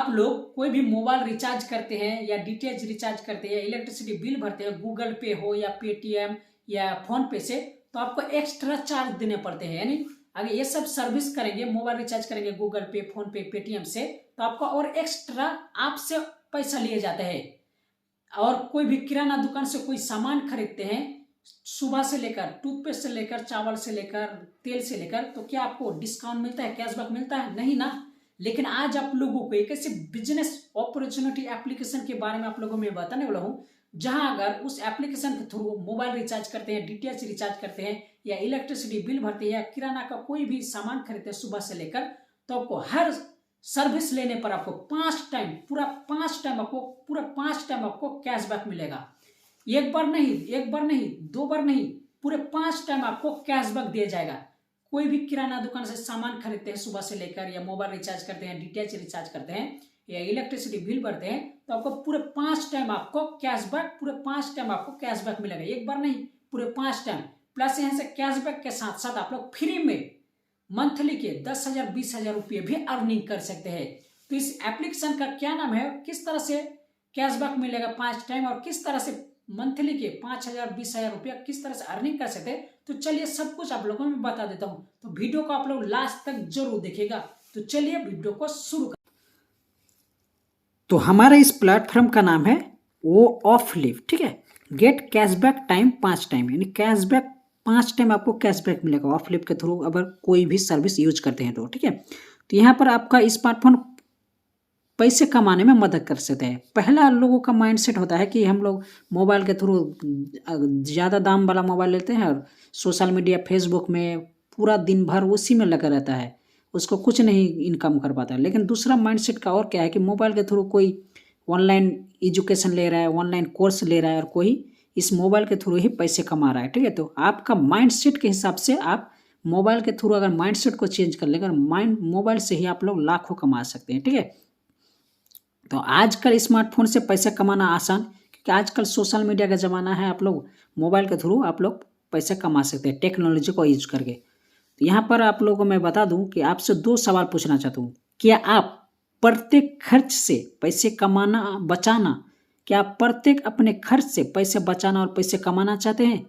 आप लोग कोई भी मोबाइल रिचार्ज करते हैं या डीटीएच रिचार्ज करते हैं, इलेक्ट्रिसिटी बिल भरते हैं, गूगल पे हो या पेटीएम या फोन पे से, तो आपको एक्स्ट्रा चार्ज देने पड़ते हैं। यानी अगर ये सब सर्विस करेंगे, मोबाइल रिचार्ज करेंगे गूगल पे, फोन पे, पेटीएम से, तो आपको और एक्स्ट्रा आपसे पैसा लिए जाते हैं। और कोई भी किराना दुकान से कोई सामान खरीदते हैं, सुबह से लेकर टूथपेस्ट से लेकर चावल से लेकर तेल से लेकर, तो क्या आपको डिस्काउंट मिलता है, कैशबैक मिलता है? नहीं ना। लेकिन आज आप लोगों को एक ऐसे बिजनेस अपॉर्चुनिटी एप्लीकेशन के बारे में आप लोगों में बताने वाला हूं, जहां अगर उस एप्लीकेशन के थ्रू मोबाइल रिचार्ज करते हैं, डीटीएच रिचार्ज करते हैं या इलेक्ट्रिसिटी बिल भरते हैं या किराना का कोई भी सामान खरीदते हैं सुबह से लेकर, तो आपको हर सर्विस लेने पर आपको पूरा पांच टाइम आपको कैशबैक मिलेगा। एक बार नहीं, दो बार नहीं, पूरे 5 टाइम आपको कैशबैक दिया जाएगा। कोई भी किराना दुकान से सामान खरीदते हैं सुबह से लेकर, या मोबाइल रिचार्ज करते हैं, डीटीएच रिचार्ज करते हैं या इलेक्ट्रिसिटी बिल भरते हैं, तो आपको पूरे 5 टाइम आपको कैशबैक मिलेगा। एक बार नहीं, पूरे 5 टाइम। प्लस यहाँ से कैशबैक के साथ साथ आप लोग फ्री में मंथली के 10,000 20,000 रुपये भी अर्निंग कर सकते हैं। तो इस एप्लीकेशन का क्या नाम है, किस तरह से कैशबैक मिलेगा 5 टाइम, और किस तरह से मंथली के 5,000 20,000 रुपया किस तरह से अर्निंग कर सकते हैं, तो चलिए सब कुछ आप लोगों में बता देता हूं। तो वीडियो को आप लोग लास्ट तक जरूर देखिएगा। तो चलिए वीडियो को शुरू कर। तो हमारे इस प्लेटफॉर्म का नाम है वो ऑफ लिव, ठीक है। गेट कैशबैक टाइम 5 टाइम, यानी कैशबैक 5 टाइम आपको कैशबैक मिलेगा ऑफ लिव के थ्रू अगर कोई भी सर्विस यूज करते हैं तो, ठीक है। तो यहाँ पर आपका स्मार्टफोन पैसे कमाने में मदद कर सकते हैं। पहला लोगों का माइंडसेट होता है कि हम लोग मोबाइल के थ्रू ज़्यादा दाम वाला मोबाइल लेते हैं और सोशल मीडिया फेसबुक में पूरा दिन भर उसी में लगा रहता है, उसको कुछ नहीं इनकम कर पाता है। लेकिन दूसरा माइंडसेट का और क्या है कि मोबाइल के थ्रू कोई ऑनलाइन एजुकेशन ले रहा है, ऑनलाइन कोर्स ले रहा है और कोई इस मोबाइल के थ्रू ही पैसे कमा रहा है, ठीक है। तो आपका माइंडसेट के हिसाब से आप मोबाइल के थ्रू अगर माइंडसेट को चेंज कर लेकर मोबाइल से ही आप लोग लाखों कमा सकते हैं, ठीक है। तो आजकल स्मार्टफोन से पैसा कमाना आसान, क्योंकि आजकल सोशल मीडिया का ज़माना है। आप लोग मोबाइल के थ्रू आप लोग पैसे कमा सकते हैं टेक्नोलॉजी को यूज करके। तो यहाँ पर आप लोगों को मैं बता दूं कि आपसे 2 सवाल पूछना चाहता हूँ। क्या आप प्रत्येक खर्च से पैसे कमाना बचाना, क्या आप प्रत्येक अपने खर्च से पैसे बचाना और पैसे कमाना चाहते हैं?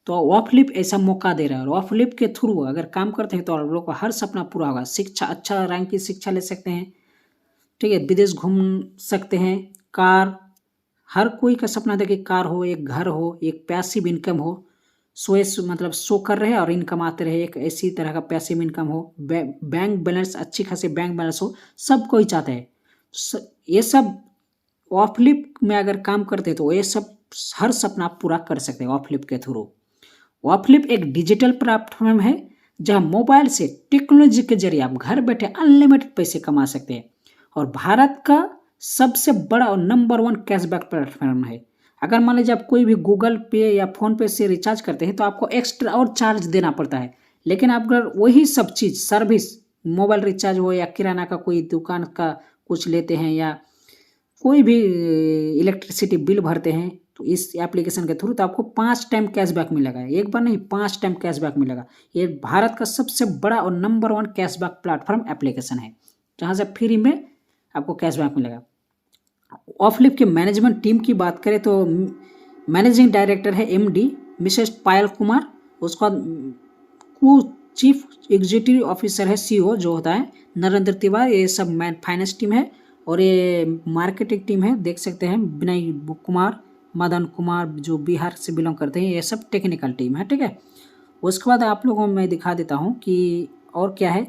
तो ऑफलिप ऐसा मौका दे रहा है, और ऑफलिप के थ्रू अगर काम करते हैं तो आप लोग का हर सपना पूरा होगा। शिक्षा, अच्छा रैंक की शिक्षा ले सकते हैं, ठीक है, विदेश घूम सकते हैं, कार, हर कोई का सपना था कि कार हो, एक घर हो, एक पैसिव इनकम हो, मतलब शो कर रहे और इनकम आते रहे, एक ऐसी तरह का पैसिव इनकम हो, बैंक बैलेंस, अच्छी खासी बैंक बैलेंस हो, सब कोई चाहता है। ये सब ऑफलिप में अगर काम करते हैं तो ये सब हर सपना पूरा कर सकते हैं ऑफलिप के थ्रू। ऑफलिप एक डिजिटल प्लेटफॉर्म है जहां मोबाइल से टेक्नोलॉजी के जरिए आप घर बैठे अनलिमिटेड पैसे कमा सकते हैं, और भारत का सबसे बड़ा और नंबर 1 कैशबैक प्लेटफॉर्म है। अगर मान लीजिए आप कोई भी गूगल पे या फ़ोन पे से रिचार्ज करते हैं तो आपको एक्स्ट्रा और चार्ज देना पड़ता है। लेकिन आप अगर वही सब चीज़ सर्विस, मोबाइल रिचार्ज हो या किराना का कोई दुकान का कुछ लेते हैं या कोई भी इलेक्ट्रिसिटी बिल भरते हैं, तो इस एप्लीकेशन के थ्रू तो आपको 5 टाइम कैशबैक मिलेगा। एक बार नहीं, 5 टाइम कैशबैक मिलेगा। ये भारत का सबसे बड़ा और नंबर 1 कैशबैक प्लेटफॉर्म एप्लीकेशन है, जहाँ से फ्री में आपको कैशबैक मिलेगा। ऑफलिप के मैनेजमेंट टीम की बात करें तो मैनेजिंग डायरेक्टर है MD मिसेस पायल कुमार, उसका चीफ एग्जीक्यूटिव ऑफिसर है CEO जो होता है नरेंद्र तिवारी। ये सब फाइनेंस टीम है, और ये मार्केटिंग टीम है, देख सकते हैं विनय कुमार, मदन कुमार जो बिहार से बिलोंग करते हैं, ये सब टेक्निकल टीम है, ठीक है। उसके बाद आप लोगों को मैं दिखा देता हूँ कि और क्या है।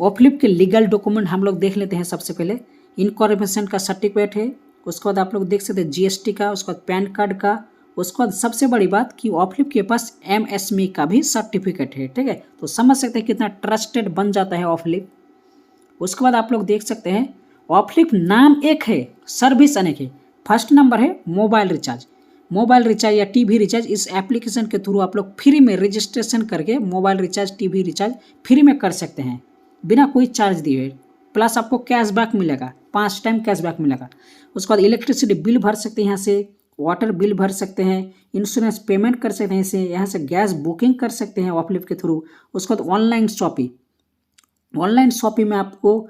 ऑफलिप के लीगल डॉक्यूमेंट हम लोग देख लेते हैं। सबसे पहले इनकॉर्पोरेशन का सर्टिफिकेट है, उसके बाद आप लोग देख सकते हैं GST का, उसके बाद पैन कार्ड का, उसके बाद सबसे बड़ी बात कि ऑफलिप के पास MSME का भी सर्टिफिकेट है, ठीक है। तो समझ सकते हैं कितना ट्रस्टेड बन जाता है ऑफलिप। उसके बाद आप लोग देख सकते हैं ऑफलिप नाम एक है, सर्विस अनेक है। फर्स्ट नंबर है मोबाइल रिचार्ज या TV रिचार्ज। इस एप्लीकेशन के थ्रू आप लोग फ्री में रजिस्ट्रेशन करके mobile recharge, TV recharge free में कर सकते हैं बिना कोई चार्ज दिए। प्लस आपको कैशबैक मिलेगा, 5 टाइम कैशबैक मिलेगा। उसके बाद इलेक्ट्रिसिटी बिल भर सकते हैं यहाँ से, वाटर बिल भर सकते हैं, इंश्योरेंस पेमेंट कर सकते हैं यहाँ से गैस बुकिंग कर सकते हैं ऑफलिप के थ्रू। उसके बाद ऑनलाइन शॉपिंग में आपको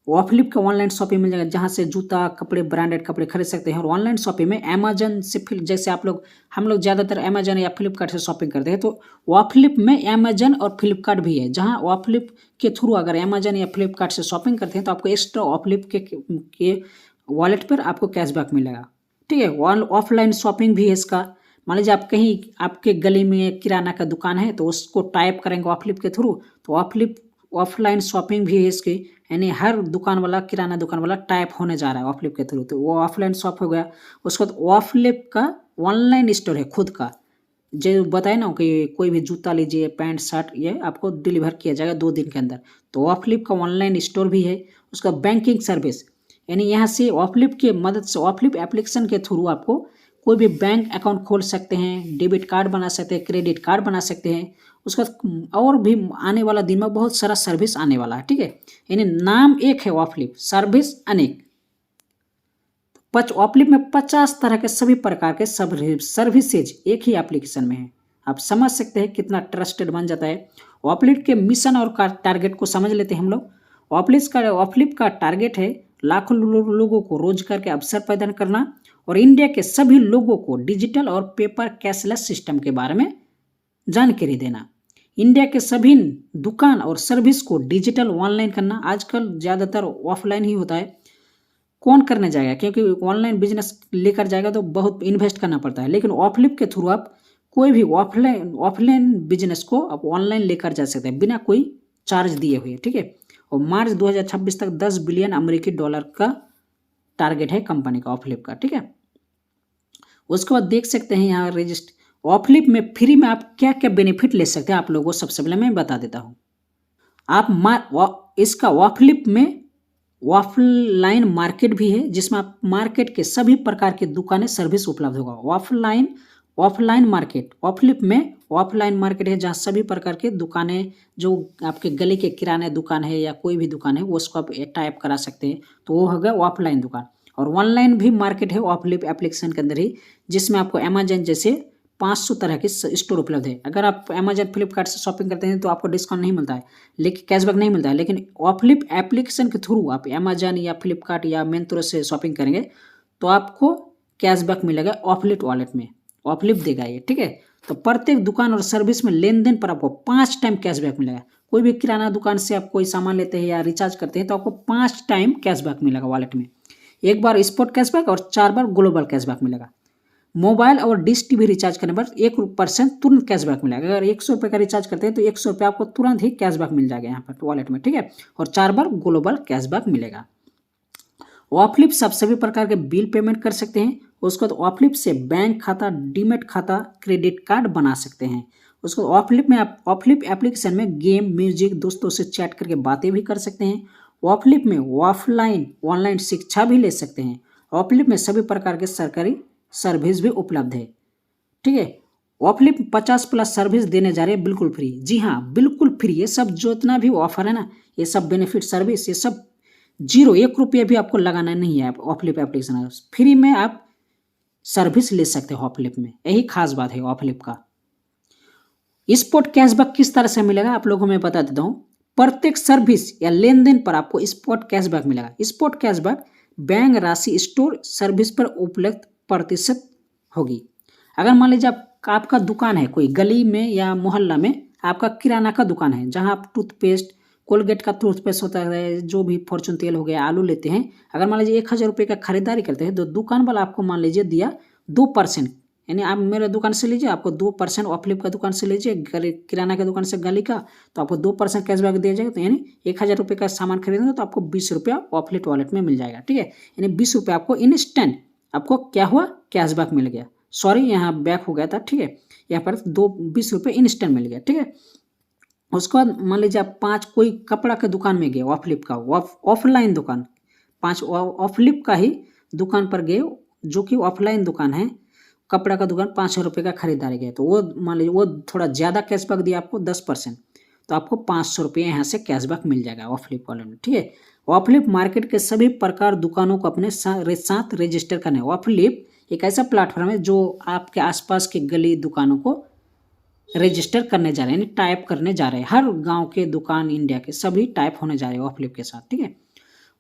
ऑफलिप का ऑनलाइन शॉपिंग मिल जाएगा, जहाँ से जूता कपड़े ब्रांडेड कपड़े खरीद सकते हैं। और ऑनलाइन शॉपिंग में अमेजन से फिर जैसे हम लोग ज़्यादातर अमेजन या फ्लिपकार्ट से शॉपिंग करते हैं, तो ऑफलिप में अमेजन और फ्लिपकार्ट भी है, जहाँ ऑफलिप के थ्रू अगर अमेजन या फ्लिपकार्ट से शॉपिंग करते हैं तो आपको एक्स्ट्रा ऑफलिप के वॉलेट पर आपको कैशबैक मिलेगा। ठीक है, ऑफलाइन शॉपिंग भी है इसका। मान लीजिए आप कहीं आपके गली में किराना का दुकान है तो उसको टाइप करेंगे ऑफलिप के थ्रू, तो ऑफलिप ऑफलाइन शॉपिंग भी है इसकी, यानी हर दुकान वाला किराना दुकान वाला टाइप होने जा रहा है ऑफलिप के थ्रू, तो वो ऑफलाइन शॉप हो गया। उसके बाद ऑफलिप का ऑनलाइन स्टोर है खुद का, जो बताए ना कि कोई भी जूता लीजिए पैंट शर्ट ये आपको डिलीवर किया जाएगा 2 दिन के अंदर, तो ऑफलिप का ऑनलाइन स्टोर भी है। उसका बैंकिंग सर्विस, यानी यहाँ से ऑफलिप की मदद से ऑफलिप एप्लीकेशन के थ्रू आपको कोई भी बैंक अकाउंट खोल सकते हैं, डेबिट कार्ड बना सकते हैं, क्रेडिट कार्ड बना सकते हैं। उसका और भी आने वाला दिन में बहुत सारा सर्विस आने वाला है। ठीक है, यानी नाम एक है ऑफलिप, सर्विस अनेक। ऑफलिप में 50 तरह के सभी प्रकार के सर्विसेज एक ही एप्लीकेशन में है। आप समझ सकते हैं कितना ट्रस्टेड बन जाता है। ऑफलिप के मिशन और टारगेट को समझ लेते हैं हम लोग। ऑफलिप का टारगेट है लाखों लोगों को रोजगार के अवसर प्रदान करना और इंडिया के सभी लोगों को डिजिटल और पेपर कैशलेस सिस्टम के बारे में जानकारी देना। इंडिया के सभी दुकान और सर्विस को डिजिटल ऑनलाइन करना। आजकल ज़्यादातर ऑफलाइन ही होता है, कौन करने जाएगा, क्योंकि ऑनलाइन बिजनेस लेकर जाएगा तो बहुत इन्वेस्ट करना पड़ता है। लेकिन ऑफलिप के थ्रू आप कोई भी ऑफलाइन बिजनेस को आप ऑनलाइन लेकर जा सकते हैं बिना कोई चार्ज दिए हुए। ठीक है, और मार्च 2026 तक 10 बिलियन अमेरिकी डॉलर का टारगेट है कंपनी का ऑफलिप का। ठीक है, उसके बाद देख सकते हैं यहाँ रजिस्टर ऑफलिप में फ्री में आप क्या क्या बेनिफिट ले सकते हैं, आप लोगों को सबसे पहले मैं बता देता हूँ। आप इसका ऑफलिप में ऑफलाइन मार्केट भी है, जिसमें आप मार्केट के सभी प्रकार की दुकानें सर्विस उपलब्ध होगा। ऑफलाइन मार्केट, ऑफलिप में ऑफलाइन मार्केट है जहाँ सभी प्रकार के दुकानें, जो आपके गली के किराने दुकान है या कोई भी दुकान है वो उसको आप टाइप करा सकते हैं, तो वो हो गया ऑफलाइन दुकान। और ऑनलाइन भी मार्केट है ऑफलिप एप्लीकेशन के अंदर ही, जिसमें आपको अमेजन जैसे 500 तरह के स्टोर उपलब्ध है। अगर आप अमेजन फ्लिपकार्ट से शॉपिंग करते हैं तो आपको डिस्काउंट नहीं मिलता है, लेकिन कैशबैक नहीं मिलता है। लेकिन ऑफलिप एप्लीकेशन के थ्रू आप अमेजन या फ्लिपकार्ट या मिंत्रा से शॉपिंग करेंगे तो आपको कैशबैक मिलेगा ऑफलिप वॉलेट में, ऑफलिप देगा ये। ठीक है, तो प्रत्येक दुकान और सर्विस में लेन देन पर आपको 5 टाइम कैशबैक मिलेगा। कोई भी किराना दुकान से आप कोई सामान लेते हैं या रिचार्ज करते हैं तो आपको 5 टाइम कैशबैक मिलेगा वॉलेट में। एक बार स्पॉट कैशबैक और 4 बार ग्लोबल कैशबैक मिलेगा। मोबाइल और डिश टीवी रिचार्ज करने पर 1% तुरंत कैशबैक मिलेगा। अगर 100 रुपये का रिचार्ज करते हैं तो 100 रुपये आपको तुरंत ही कैशबैक मिल जाएगा यहाँ पर वॉलेट में। ठीक है, और 4 बार ग्लोबल कैशबैक मिलेगा। ऑफलिप सब सभी प्रकार के बिल पेमेंट कर सकते हैं। उसको तो ऑफलिप से बैंक खाता, डीमेट खाता, क्रेडिट कार्ड बना सकते हैं। उसको ऑफलिप में आप ऑफलिप एप्लीकेशन में गेम, म्यूजिक, दोस्तों से चैट करके बातें भी कर सकते हैं। ऑफलिप में ऑफलाइन ऑनलाइन शिक्षा भी ले सकते हैं। ऑफलिप में सभी प्रकार के सरकारी सर्विस भी उपलब्ध है। ठीक है, ऑफलिप 50+ सर्विस देने जा रहे हैं बिल्कुल फ्री। जी हाँ, बिल्कुल फ्री। ये सब जितना भी ऑफर है ना, ये सब बेनिफिट सर्विस, ये सब 1 रुपया भी आपको लगाना नहीं है। ऑफलिप एप्लीकेशन फ्री में आप सर्विस ले सकते हो ऑफलिप में, यही खास बात है ऑफलिप का। स्पॉट कैशबैक किस तरह से मिलेगा आप लोगों को मैं बता देता हूँ। प्रत्येक सर्विस या लेन देन पर आपको स्पॉट कैशबैक मिलेगा। स्पॉट कैशबैक बैंक राशि स्टोर सर्विस पर उपलब्ध प्रतिशत होगी। अगर मान लीजिए आपका दुकान है कोई गली में या मोहल्ला में, आपका किराना का दुकान है जहां आप टूथपेस्ट, कोलगेट का टूथपेस्ट होता है, जो भी फॉर्चून तेल हो गया, आलू लेते हैं। अगर मान लीजिए 1000 रुपये का खरीदारी करते हैं तो दुकान वाला आपको मान लीजिए दिया 2%, यानी आप मेरे दुकान से लीजिए, आपको 2% ऑफलिप का दुकान से लीजिए, किराना की दुकान से गली का, तो आपको 2% कैशबैक दिया जाएगा। तो यानी 1000 रुपये का सामान खरीदेंगे तो आपको 20 रुपया ऑफलिप वॉलेट में मिल जाएगा। ठीक है, यानी 20 रुपये आपको इंस्टेंट आपको क्या हुआ, कैशबैक मिल गया। सॉरी, यहाँ बैक हो गया था। ठीक है, यहाँ पर 20 रुपये इंस्टेंट मिल गया। ठीक है, उसके बाद मान लीजिए आप 5 कोई कपड़ा के दुकान में गए, ऑफलिप का ऑफलाइन दुकान, 5 ऑफलिप का ही दुकान पर गए जो कि ऑफलाइन दुकान है, कपड़ा का दुकान, 500 रुपये का खरीदारी गए, तो वो मान लीजिए वो थोड़ा ज़्यादा कैशबैक दिया आपको 10%, तो आपको 500 रुपये यहाँ से कैशबैक मिल जाएगा ऑफलिप वॉलेट में। ठीक है, ऑफलिप मार्केट के सभी प्रकार दुकानों को अपने साथ रजिस्टर करने। ऑफलिप एक ऐसा प्लेटफॉर्म है जो आपके आसपास के गली दुकानों को रजिस्टर करने जा रहे हैं, यानी टाइप करने जा रहे हैं। हर गांव के दुकान इंडिया के सभी टाइप होने जा रहे हैं ऑफलिप के साथ। ठीक है,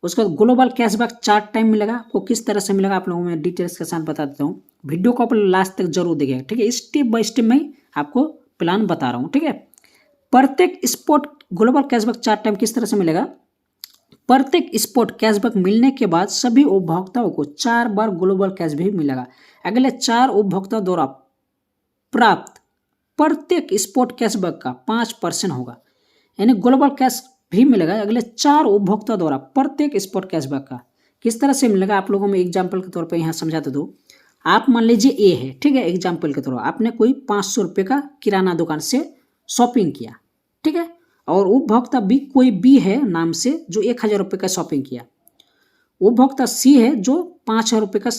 उसके बाद ग्लोबल कैशबैक चार्ट टाइम मिलेगा आपको, किस तरह से मिलेगा आप लोगों में डिटेल्स के साथ बता देता हूँ। वीडियो को आप लास्ट तक जरूर देखिएगा, ठीक है। स्टेप बाय स्टेप मैं आपको प्लान बता रहा हूँ, ठीक है। प्रत्येक spot global cashback chart time किस तरह से मिलेगा। प्रत्येक स्पॉट कैशबैक मिलने के बाद सभी उपभोक्ताओं को 4 बार ग्लोबल कैश भी मिलेगा। अगले 4 उपभोक्ताओं द्वारा प्राप्त प्रत्येक स्पॉट कैशबैक का 5% होगा, यानी ग्लोबल कैश भी मिलेगा अगले 4 उपभोक्ता द्वारा प्रत्येक स्पॉट कैशबैक का। किस तरह से मिलेगा आप लोगों में एग्जाम्पल के तौर पर यहाँ समझाते दो। आप मान लीजिए ए है, ठीक है, एग्जाम्पल के तौर पर आपने कोई 500 रुपये का किराना दुकान से शॉपिंग किया, ठीक है, और उपभोक्ता बी कोई बी है नाम से जो 1000 रुपये का शॉपिंग किया। उपभोक्ता सी है जो 5000 रुपये का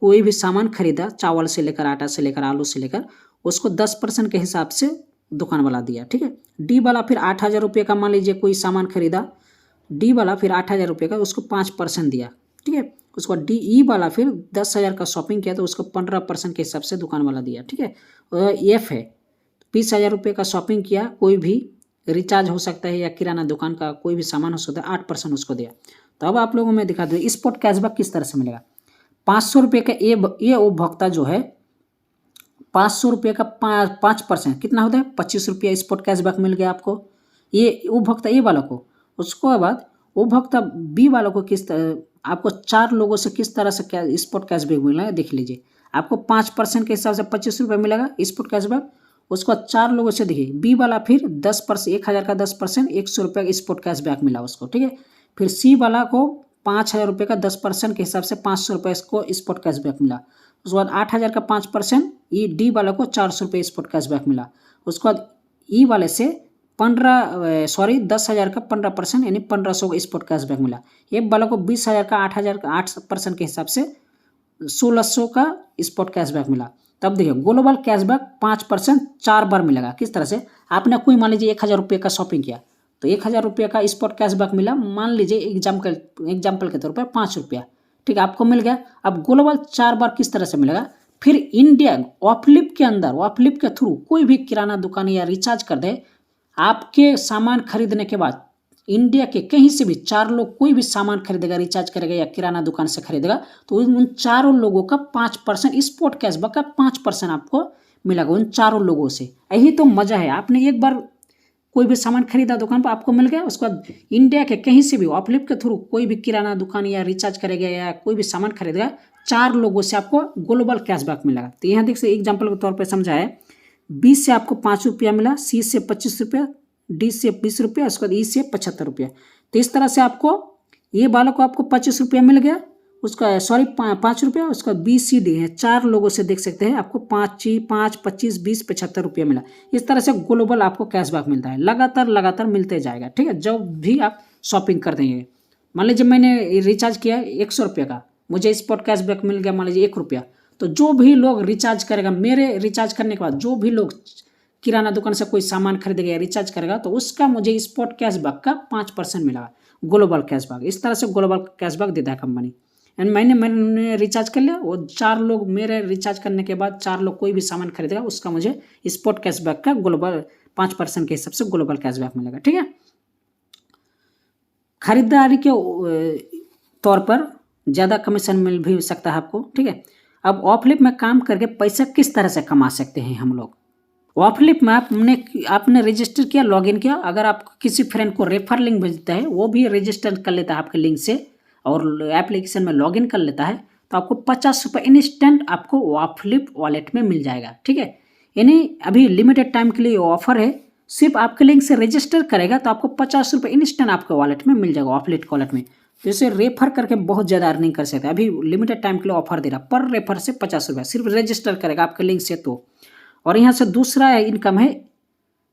कोई भी सामान खरीदा, चावल से लेकर आटा से लेकर आलू से लेकर, उसको 10% के हिसाब से दुकान वाला दिया, ठीक है। डी वाला फिर 8000 रुपये का मान लीजिए कोई सामान खरीदा, डी वाला फिर 8000 रुपये का उसको 5% दिया, ठीक है। उसको डी ई वाला फिर 10,000 का शॉपिंग किया तो उसको 15% के हिसाब से दुकान वाला दिया, ठीक है। एफ है 20,000 रुपये का शॉपिंग किया, कोई भी रिचार्ज हो सकता है या किराना दुकान का कोई भी सामान हो सकता है, 8% उसको दिया। तो अब आप लोगों में दिखा दो स्पॉट कैशबैक किस तरह से मिलेगा। 500 रुपये का ये उपभोक्ता जो है 500 रुपये का 5% कितना होता है 25 रुपया स्पॉट कैशबैक मिल गया आपको, ये उपभोक्ता ए वाला को। उसके बाद उपभोक्ता बी वाला को आपको 4 लोगों से किस तरह से क्या स्पॉट कैशबैक मिला है देख लीजिए। आपको 5% के हिसाब से 25 रुपये मिलेगा स्पॉट कैशबैक। उसको 4 लोगों से देखिए बी वाला फिर 10%, 1000 का 10%, 100 रुपये का स्पॉट कैशबैक मिला उसको, ठीक है। फिर सी वाला को 5000 रुपये का 10% के हिसाब से 500 रुपये इसको स्पॉट कैशबैक मिला। उसके बाद 8000 का 5%, ई डी वाला को 400 रुपये स्पॉट कैशबैक मिला। उसके बाद ई वाले से 10,000 का 15% यानी 1500 का स्पॉट कैशबैक मिला। ए वाला को 20,000 का 8,000 का 8% के हिसाब से 1600 का स्पॉट कैशबैक मिला। तब देखिए ग्लोबल कैशबैक 5% 4 बार मिलेगा। किस तरह से आपने कोई मान लीजिए 1000 रुपये का शॉपिंग किया तो 1000 रुपये का स्पॉट कैशबैक मिला, मान लीजिए एग्जाम्पल के तौर पर 5 रुपया, ठीक है, आपको मिल गया। अब ग्लोबल 4 बार किस तरह से मिलेगा। फिर इंडिया ऑफलिप के अंदर ऑफलिप के थ्रू कोई भी किराना दुकान या रिचार्ज कर दे, आपके सामान खरीदने के बाद इंडिया के कहीं से भी 4 लोग कोई भी सामान खरीदेगा, रिचार्ज करेगा या किराना दुकान से खरीदेगा तो उन चारों लोगों का 5% स्पॉट कैशबैक का 5% आपको मिलेगा उन चारों लोगों से। यही तो मजा है, आपने एक बार कोई भी सामान खरीदा दुकान पर आपको मिल गया, उसके बाद इंडिया के कहीं से भी ऑफलिप के थ्रू कोई भी किराना दुकान या रिचार्ज करेगा या कोई भी सामान खरीदेगा 4 लोगों से आपको ग्लोबल कैशबैक मिलेगा। तो यहाँ देख सकते एग्जाम्पल के तौर पर समझा है, बी से आपको 5 रुपया मिला, सी से 25 रुपया, डी से 20 रुपया, उसके बाद ई से 75 रुपया। तो इस तरह से आपको ये वालों को आपको 25 रुपया मिल गया, उसका 5 रुपया, उसका बी सी डी है 4 लोगों से देख सकते हैं आपको 5, 25, 20, 75 रुपया मिला। इस तरह से ग्लोबल आपको कैशबैक मिलता है, लगातार मिलते जाएगा, ठीक है। जब भी आप शॉपिंग कर देंगे, मान लीजिए मैंने रिचार्ज किया 100 रुपये का, मुझे स्पॉट कैशबैक मिल गया मान लीजिए 1 रुपया, तो जो भी लोग रिचार्ज करेगा मेरे रिचार्ज करने के बाद जो भी लोग किराना दुकान से कोई सामान खरीदेगा या रिचार्ज करेगा तो उसका मुझे स्पॉट कैशबैक का 5% मिला ग्लोबल कैशबैक। इस तरह से ग्लोबल कैशबैक देता है कंपनी। एंड मैंने रिचार्ज कर लिया, वो 4 लोग मेरे रिचार्ज करने के बाद 4 लोग कोई भी सामान खरीदेगा उसका मुझे स्पॉट कैशबैक का ग्लोबल 5% के हिसाब से ग्लोबल कैशबैक मिलेगा, ठीक है। खरीदारी के तौर पर ज़्यादा कमीशन मिल भी सकता है आपको, ठीक है। अब ऑफलिप में काम करके पैसा किस तरह से कमा सकते हैं हम लोग। ऑफलिप में आपने रजिस्टर किया, लॉगिन किया, अगर आप किसी फ्रेंड को रेफर लिंक भेजता है वो भी रजिस्टर कर लेता है आपके लिंक से और एप्लीकेशन में लॉगिन कर लेता है तो आपको 50 रुपये इंस्टेंट आपको ऑफलिप वॉलेट में मिल जाएगा, ठीक है। यानी अभी लिमिटेड टाइम के लिए ऑफर है, सिर्फ आपके लिंक से रजिस्टर करेगा तो आपको 50 रुपये इंस्टेंट आपके वॉलेट में मिल जाएगा ऑफलिप वॉलेट में। तो इसे रेफर करके बहुत ज़्यादा अर्निंग कर सकते हैं। अभी लिमिटेड टाइम के लिए ऑफर दे रहा, पर रेफर से 50 रुपये सिर्फ रजिस्टर करेगा आपके लिंक से तो। और यहाँ से दूसरा इनकम है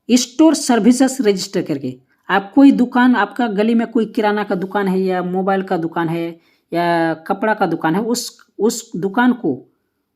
स्टोर सर्विसेज रजिस्टर करके। आप कोई दुकान, आपका गली में कोई किराना का दुकान है या मोबाइल का दुकान है या कपड़ा का दुकान है, उस दुकान को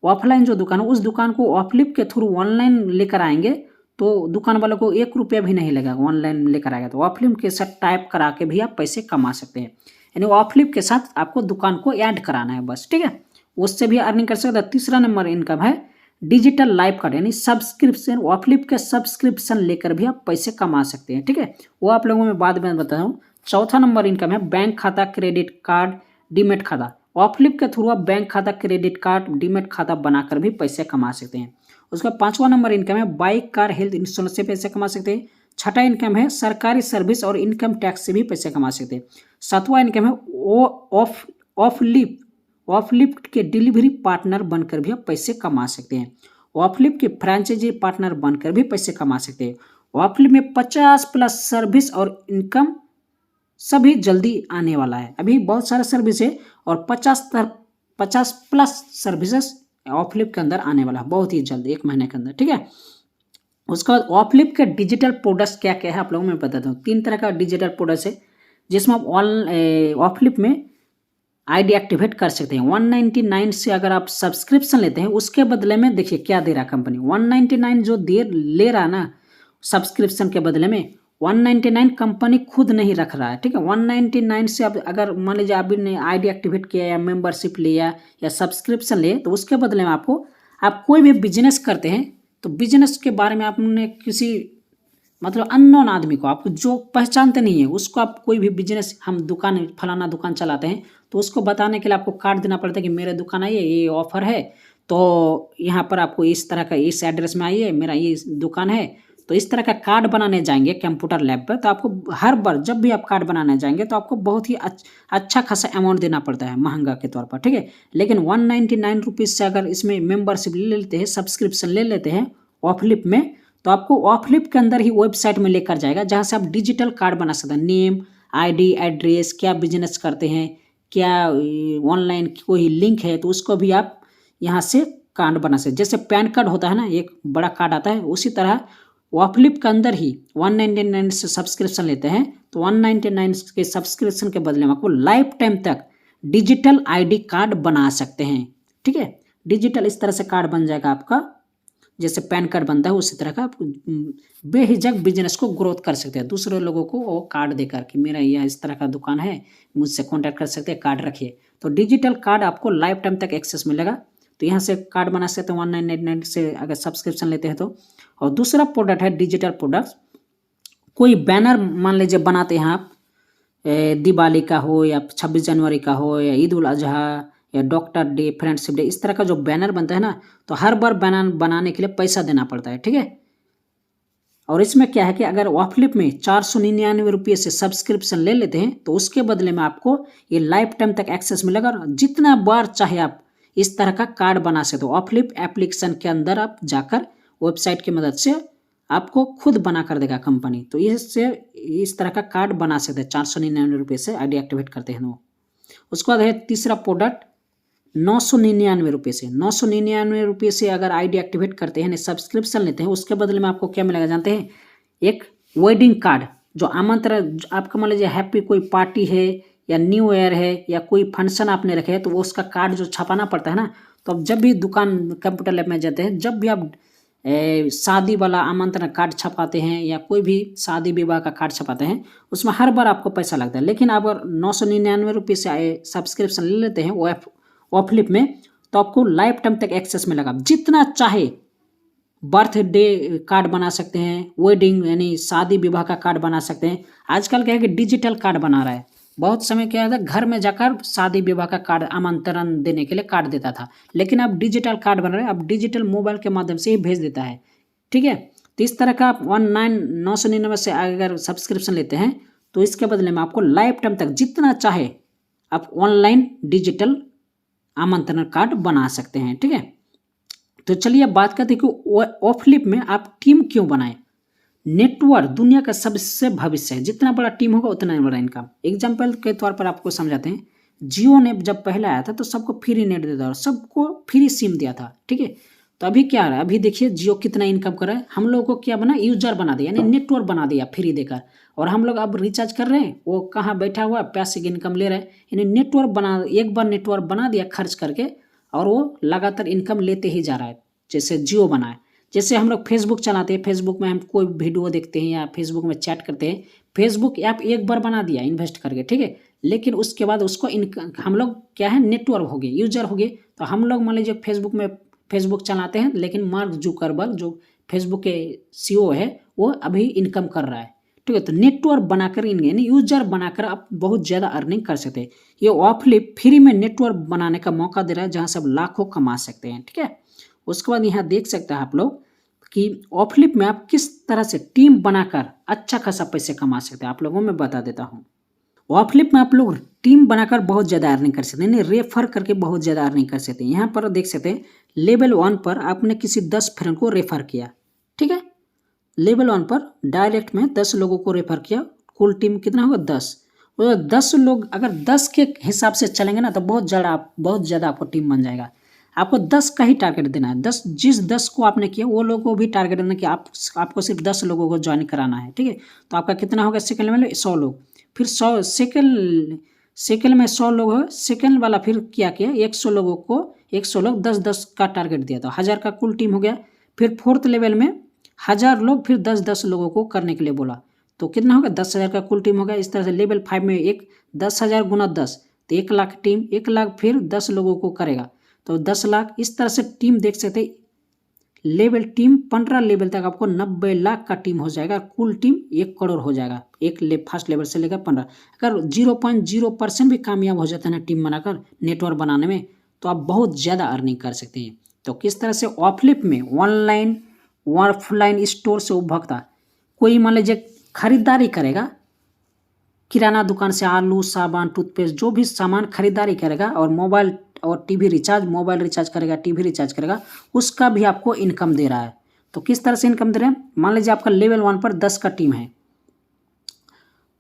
ऑफलाइन जो दुकान है उस दुकान को ऑफलिप के थ्रू ऑनलाइन लेकर आएंगे तो दुकान वालों को 1 रुपया भी नहीं लगेगा, ऑनलाइन लेकर आएगा। तो ऑफलिप के साथ टाइप करा के भी आप पैसे कमा सकते हैं। यानी ऑफलिप के साथ आपको दुकान को ऐड कराना है बस, ठीक है, उससे भी अर्निंग कर सकते हैं। तीसरा नंबर इनकम है डिजिटल लाइफ कार्ड, यानी सब्सक्रिप्शन। ऑफलिप के सब्सक्रिप्शन लेकर भी आप पैसे कमा सकते हैं, ठीक है। वो आप लोगों में बाद में बताता हूँ। चौथा नंबर इनकम है बैंक खाता, क्रेडिट कार्ड, डीमेट खाता। ऑफलिप के थ्रू आप बैंक खाता, क्रेडिट कार्ड, डीमेट खाता बनाकर भी पैसे कमा सकते हैं। उसका पांचवा नंबर इनकम है बाइक, कार, हेल्थ इंश्योरेंस से पैसे कमा सकते हैं। छठा इनकम है सरकारी सर्विस और इनकम टैक्स से भी पैसे कमा सकते हैं। सातवां इनकम है ऑफलिप के डिलीवरी पार्टनर बनकर भी आप पैसे कमा सकते हैं। ऑफलिप के फ्रेंचाइजी पार्टनर बनकर भी पैसे कमा सकते हैं। ऑफलिप में 50+ सर्विस और इनकम सभी जल्दी आने वाला है। अभी बहुत सारा सर्विस है और 50+ सर्विसेज ऑफलिप के अंदर आने वाला है बहुत ही जल्द, 1 महीने के अंदर, ठीक है। उसके बाद ऑफलिप के डिजिटल प्रोडक्ट्स क्या क्या है आप लोगों में बताता हूँ। 3 तरह का डिजिटल प्रोडक्ट्स है जिसमें आप ऑफलिप में आईडी एक्टिवेट कर सकते हैं। 199 से अगर आप सब्सक्रिप्शन लेते हैं उसके बदले में देखिए क्या दे रहा है कंपनी। 199 जो ले रहा है ना सब्सक्रिप्शन के बदले में, 199 कंपनी खुद नहीं रख रहा है, ठीक है। 199 से अब अगर मान लीजिए आपने आईडी एक्टिवेट किया या मेंबरशिप लिया या सब्सक्रिप्शन लिए तो उसके बदले में आपको, आप कोई भी बिजनेस करते हैं तो बिजनेस के बारे में आपने किसी मतलब अननोन आदमी को, आपको जो पहचानते नहीं है उसको आप कोई भी बिजनेस, हम दुकान फलाना दुकान चलाते हैं तो उसको बताने के लिए आपको कार्ड देना पड़ता है कि मेरे दुकान आइए, ये ऑफर है तो यहाँ पर आपको इस तरह का, इस एड्रेस में आइए, मेरा ये दुकान है। तो इस तरह का कार्ड बनाने जाएंगे कंप्यूटर लैब पर तो आपको हर बार जब भी आप कार्ड बनाने जाएंगे तो आपको बहुत ही अच्छा खासा अमाउंट देना पड़ता है महंगा के तौर पर, ठीक है। लेकिन 199 रुपीज़ से अगर इसमें मेंबरशिप ले लेते हैं, सब्सक्रिप्शन ले लेते हैं ऑफलिप में, तो आपको ऑफलिप के अंदर ही वेबसाइट में लेकर जाएगा जहाँ से आप डिजिटल कार्ड बना सकते हैं। नेम, आईडी, एड्रेस, क्या बिजनेस करते हैं, क्या ऑनलाइन कोई लिंक है तो उसको भी आप यहाँ से कार्ड बना सकते हैं। जैसे पैन कार्ड होता है ना, एक बड़ा कार्ड आता है, उसी तरह ऑफलिप के अंदर ही 199 से सब्सक्रिप्शन लेते हैं तो 199 के सब्सक्रिप्शन के बदले में आपको लाइफ टाइम तक डिजिटल आईडी कार्ड बना सकते हैं, ठीक है। डिजिटल इस तरह से कार्ड बन जाएगा आपका, जैसे पैन कार्ड बनता है उसी तरह का आप बेहिचक बिजनेस को ग्रोथ कर सकते हैं। दूसरे लोगों को वो कार्ड देकर कि मेरा यह इस तरह का दुकान है, मुझसे कॉन्टैक्ट कर सकते हैं, कार्ड रखिए। तो डिजिटल कार्ड आपको लाइफ टाइम तक एक्सेस मिलेगा। तो यहाँ से कार्ड बना सकते हैं 199 से अगर सब्सक्रिप्शन लेते हैं तो। और दूसरा प्रोडक्ट है डिजिटल प्रोडक्ट्स। कोई बैनर मान लीजिए बनाते हैं आप, दिवाली का हो या 26 जनवरी का हो या ईद उल अजहा या डॉक्टर डे, फ्रेंडशिप डे, इस तरह का जो बैनर बनता है ना, तो हर बार बैनर बनाने के लिए पैसा देना पड़ता है, ठीक है। और इसमें क्या है कि अगर ऑफलिप में 499 रुपये से सब्सक्रिप्शन ले लेते हैं तो उसके बदले में आपको ये लाइफ टाइम तक एक्सेस मिलेगा और जितना बार चाहे आप इस तरह का कार्ड बना सकते हो। ऑफलिप एप्लीकेशन के अंदर आप जाकर वेबसाइट की मदद से आपको खुद बना कर देगा कंपनी। तो इससे इस तरह का कार्ड बना सकते हैं 499 रुपये से आईडी एक्टिवेट करते हैं। उसके बाद है तीसरा प्रोडक्ट 999 रुपये से। 999 रुपये से अगर आईडी एक्टिवेट करते हैं, सब्सक्रिप्शन लेते हैं, उसके बदले में आपको क्या मिलेगा जानते हैं? एक वेडिंग कार्ड, जो आमंत्रण, आपका मान लीजिए हैप्पी कोई पार्टी है या न्यू ईयर है या कोई फंक्शन आपने रखे है तो वो उसका कार्ड जो छपाना पड़ता है ना, तो अब जब भी दुकान कंप्यूटर लैब में जाते हैं, जब भी आप शादी वाला आमंत्रण कार्ड छपाते हैं या कोई भी शादी विवाह का कार्ड छपाते हैं, उसमें हर बार आपको पैसा लगता है। लेकिन अगर 999 रुपये से सब्सक्रिप्शन ले लेते हैं वो ऑफलिप में, तो आपको लाइफ टाइम तक एक्सेस मिलेगा। जितना चाहे बर्थडे कार्ड बना सकते हैं, वेडिंग यानी शादी विवाह का कार्ड बना सकते हैं। आजकल क्या है कि डिजिटल कार्ड बना रहा है। बहुत समय क्या था, घर में जाकर शादी विवाह का कार्ड आमंत्रण देने के लिए कार्ड देता था, लेकिन अब डिजिटल कार्ड बन रहा है, अब डिजिटल मोबाइल के माध्यम से ही भेज देता है, ठीक है। तो इस तरह का आप 999 से अगर सब्सक्रिप्शन लेते हैं तो इसके बदले में आपको लाइफ टाइम तक जितना चाहे आप ऑनलाइन डिजिटल आमंत्रण कार्ड बना सकते हैं, ठीक है। तो चलिए अब बात करते हैं कि ऑफलिप में आप टीम क्यों बनाएं। नेटवर्क दुनिया का सबसे भविष्य है, जितना बड़ा टीम होगा उतना बड़ा इनकम। एग्जाम्पल के तौर पर आपको समझाते हैं। जियो ने जब पहले आया था तो सबको फ्री नेट देता था, सबको फ्री सिम दिया था, ठीक है। तो अभी क्या आ रहा है, अभी देखिए जियो कितना इनकम कर रहा है। हम लोगों को क्या बना, यूजर बना दिया, यानी नेटवर्क बना दिया फ्री देकर, और हम लोग अब रिचार्ज कर रहे हैं, वो कहाँ बैठा हुआ पैसे की इनकम ले रहा है। यानी नेटवर्क बना, एक बार नेटवर्क बना दिया खर्च करके और वो लगातार इनकम लेते ही जा रहा है। जैसे जियो बना है, जैसे हम लोग फेसबुक चलाते हैं, फेसबुक में हम कोई वीडियो देखते हैं या फेसबुक में चैट करते हैं, फेसबुक ऐप एक बार बना दिया इन्वेस्ट करके, ठीक है। लेकिन उसके बाद उसको हम लोग क्या है, नेटवर्क हो गए, यूजर हो गए। तो हम लोग मान लीजिए फेसबुक चलाते हैं, लेकिन मार्क जुकरबर्ग जो फेसबुक के CEO है वो अभी इनकम कर रहा है, ठीक है। तो नेटवर्क बनाकर यानी यूजर बनाकर आप बहुत ज़्यादा अर्निंग कर सकते हैं। ये ऑफलिप फ्री में नेटवर्क बनाने का मौका दे रहा है जहाँ से आप लाखों कमा सकते हैं, ठीक है। उसके बाद यहाँ देख सकते हैं आप लोग कि ऑफलिप में आप किस तरह से टीम बनाकर अच्छा खासा पैसे कमा सकते हैं, आप लोगों में बता देता हूँ। ऑफलिप में आप लोग टीम बनाकर बहुत ज़्यादा अर्निंग कर सकते हैं, यानी रेफर करके बहुत ज़्यादा अर्निंग कर सकते हैं। यहाँ पर देख सकते हैं लेवल 1 पर आपने किसी 10 फ्रेंड को रेफर किया, ठीक है। लेवल 1 पर डायरेक्ट में 10 लोगों को रेफर किया, कुल टीम कितना होगा 10। और 10 लोग अगर 10 के हिसाब से चलेंगे ना तो बहुत ज़्यादा आपको टीम बन जाएगा। आपको 10 का ही टारगेट देना है। 10 को आपने किया वो लोगों को भी टारगेट देना कि आपको सिर्फ 10 लोगों को ज्वाइन कराना है, ठीक है। तो आपका कितना होगा सेकंड लेवल में 100 लोग, फिर 100 सेकंड में 100 लोग हो, सेकंड वाला फिर क्या किया 100 लोगों को 100 लोग 10-10 का टारगेट दिया था, 1000 का कुल टीम हो गया। फिर फोर्थ लेवल में 1000 लोग फिर 10-10 लोगों को करने के लिए बोला, तो कितना होगा 10,000 का कुल टीम हो गया। इस तरह से लेवल 5 में 10,000 गुना 10 तो 1 लाख टीम, 1 लाख फिर 10 लोगों को करेगा तो 10 लाख। इस तरह से टीम देख सकते लेवल टीम 15 लेवल तक आपको 90 लाख का टीम हो जाएगा, कुल टीम 1 करोड़ हो जाएगा फर्स्ट लेवल से लेकर 15। अगर 0.0% भी कामयाब हो जाता है ना टीम बनाकर नेटवर्क बनाने में तो आप बहुत ज़्यादा अर्निंग कर सकते हैं। तो किस तरह से ऑफलिप में ऑनलाइन ऑफलाइन स्टोर से उपभोक्ता कोई मान लीजिए खरीदारी करेगा, किराना दुकान से आलू साबुन टूथपेस्ट जो भी सामान खरीदारी करेगा और मोबाइल और टीवी रिचार्ज, मोबाइल रिचार्ज करेगा, टीवी रिचार्ज करेगा, उसका भी आपको इनकम दे रहा है। तो किस तरह से इनकम दे रहे हैं, मान लीजिए आपका लेवल 1 पर 10 का टीम है,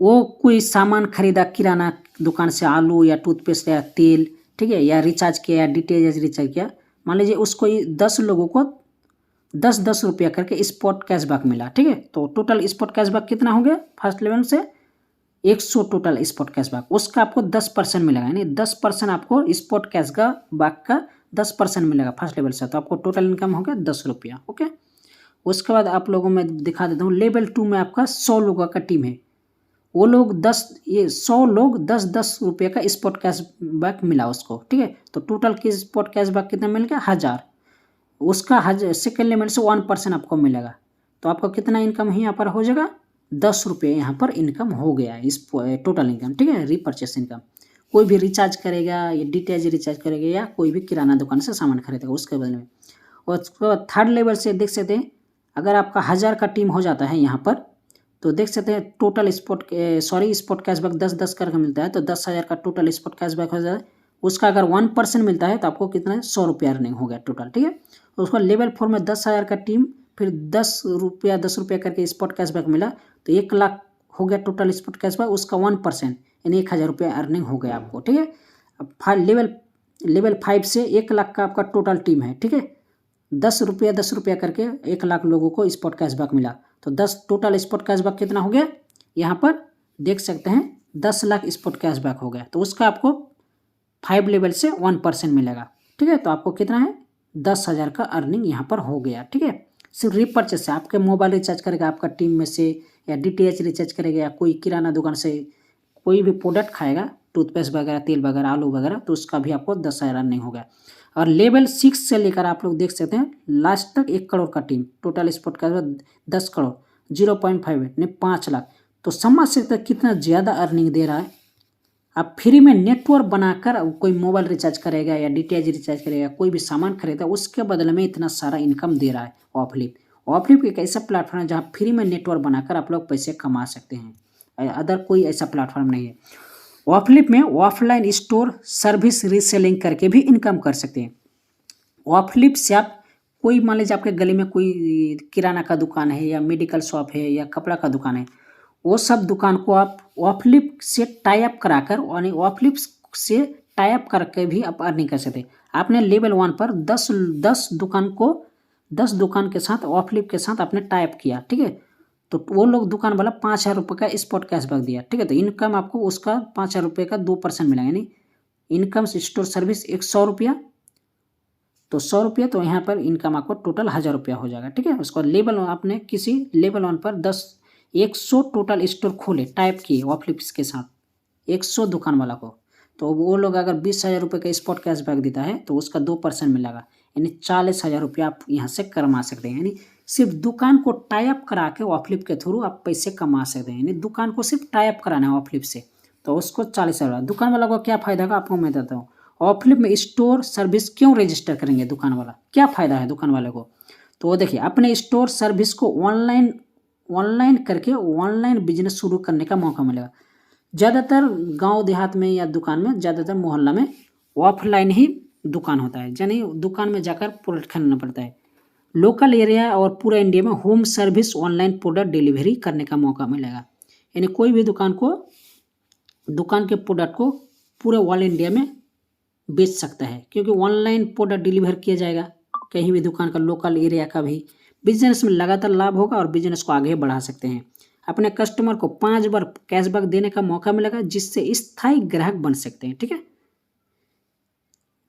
वो कोई सामान खरीदा किराना दुकान से आलू या टूथपेस्ट या तेल, ठीक है, या रिचार्ज किया या डीटीएच रिचार्ज किया, मान लीजिए उसको 10 लोगों को 10-10 रुपया करके स्पॉट कैशबैक मिला, ठीक है। तो टोटल स्पॉट कैशबैक कितना हो गया फर्स्ट लेवल से 100 टोटल स्पॉट कैशबैक, उसका आपको 10% मिलेगा, यानी 10% आपको स्पॉट कैशबैक का 10% मिलेगा फर्स्ट लेवल से। तो आपको टोटल इनकम हो गया 10 रुपया, ओके। उसके बाद आप लोगों में दिखा देता हूँ लेवल 2 में आपका 100 लोगों का टीम है, वो लोग 100 लोग 10-10 रुपये का स्पॉट कैशबैक मिला उसको, ठीक है। तो टोटल की स्पॉट कैशबैक कितना मिल गया 1000, उसका सेकेंड लेवल से 1% आपको मिलेगा। तो आपको कितना इनकम ही यहाँ पर हो जाएगा 10 रुपये यहाँ पर इनकम हो गया इस टोटल इनकम, ठीक है। रीपरचेस इनकम कोई भी रिचार्ज करेगा या डीटीएच रिचार्ज करेगा या कोई भी किराना दुकान से सामान खरीदेगा उसके बदले में। और उसके बाद थर्ड लेवल से देख सकते हैं अगर आपका 1000 का टीम हो जाता है यहाँ पर तो देख सकते हैं टोटल स्पॉट कैशबैक 10-10 करके मिलता है, तो 10,000 का टोटल स्पॉट कैशबैक हो जाता है। उसका अगर 1% मिलता है तो आपको कितना 100 रुपया अर्निंग हो गया टोटल, ठीक है। उसका लेवल 4 में 10,000 का टीम फिर 10 रुपया करके स्पॉट कैशबैक मिला तो 1 लाख हो गया टोटल स्पॉट कैशबैक, उसका 1% यानी 1000 रुपया अर्निंग हो गया आपको, ठीक है। अब लेवल 5 से 1 लाख का आपका टोटल टीम है, ठीक है। 10 रुपया करके 1 लाख लोगों को स्पॉट कैशबैक मिला तो 10 टोटल स्पॉट कैशबैक कितना हो गया यहाँ पर देख सकते हैं 10 लाख स्पॉट कैशबैक हो गया। तो उसका आपको 5 लेवल से 1% मिलेगा, ठीक है। तो आपको कितना है 10,000 का अर्निंग यहाँ पर हो गया, ठीक है। सिर्फ रीपरचेस से आपके मोबाइल रिचार्ज करेगा आपका टीम में से या डीटीएच रिचार्ज करेगा या कोई किराना दुकान से कोई भी प्रोडक्ट खाएगा टूथपेस्ट वगैरह तेल वगैरह आलू वगैरह तो उसका भी आपको 10,000 अर्निंग हो गया। और लेवल 6 से लेकर आप लोग देख सकते हैं लास्ट तक 1 करोड़ का टीम टोटल स्पॉट का 10 करोड़ 0.5 यानी 5 लाख। तो समझ सकते हैं कितना ज़्यादा अर्निंग दे रहा है। आप फ्री में नेटवर्क बनाकर कोई मोबाइल रिचार्ज करेगा या डीटीएच रिचार्ज करेगा कोई भी सामान खरीदेगा उसके बदले में इतना सारा इनकम दे रहा है ऑफलिप एक ऐसा प्लेटफॉर्म है जहाँ फ्री में नेटवर्क बनाकर आप लोग पैसे कमा सकते हैं, अदर कोई ऐसा प्लेटफॉर्म नहीं है। ऑफलिप में ऑफलाइन स्टोर सर्विस रीसेलिंग करके भी इनकम कर सकते हैं। ऑफलिप से आप कोई मान लीजिए आपके गली में कोई किराना का दुकान है या मेडिकल शॉप है या कपड़ा का दुकान है, वो सब दुकान को आप ऑफलिप से टाई अप कराकर और ऑफलिप से टाई अप करके भी आप अर्निंग कर सकते हैं। आपने लेवल 1 पर 10 दुकान के साथ ऑफलिप के साथ आपने टाई अप किया, ठीक है। तो वो लोग दुकान वाला 5,000 रुपये का स्पॉट कैशबैक दिया, ठीक है। तो इनकम आपको उसका 5,000 रुपये का 2% मिलेगा, यानी इनकम स्टोर सर्विस 100 रुपया तो 100 रुपया तो यहाँ पर इनकम आपको टोटल 1000 रुपया हो जाएगा, ठीक है। उसको लेवल आपने किसी लेवल 1 पर 100 टोटल स्टोर खोले टाइप किए ऑफलिप्स के साथ 100 दुकान वाला को, तो वो लोग अगर 20,000 रुपये का स्पॉट कैशबैक देता है तो उसका 2% मिलेगा, यानी 40,000 रुपया आप यहाँ से कमा सकते हैं। यानी सिर्फ दुकान को टाई अप करा के ऑफलिप के थ्रू आप पैसे कमा सकते हैं, यानी दुकान को सिर्फ टाई अप कराना है ऑफलिप से, तो उसको 40,000। दुकान वाला को क्या फ़ायदा होगा आपको मैं बताता हूँ। ऑफलिप में स्टोर सर्विस क्यों रजिस्टर करेंगे दुकान वाला, क्या फ़ायदा है दुकान वाले को, तो वो देखिए अपने स्टोर सर्विस को ऑनलाइन करके ऑनलाइन बिजनेस शुरू करने का मौका मिलेगा। ज़्यादातर गांव देहात में या दुकान में, ज़्यादातर मोहल्ला में ऑफलाइन ही दुकान होता है, यानी दुकान में जाकर प्रोडक्ट खरीदना पड़ता है। लोकल एरिया और पूरा इंडिया में home service online product delivery करने का मौका मिलेगा, यानी कोई भी दुकान के प्रोडक्ट को पूरे ऑल इंडिया में बेच सकता है, क्योंकि ऑनलाइन प्रोडक्ट डिलीवर किया जाएगा। कहीं भी दुकान का, लोकल एरिया का भी बिजनेस में लगातार लाभ होगा और बिजनेस को आगे बढ़ा सकते हैं। अपने कस्टमर को 5 बार कैशबैक देने का मौका मिलेगा, जिससे स्थायी ग्राहक बन सकते हैं। ठीक है,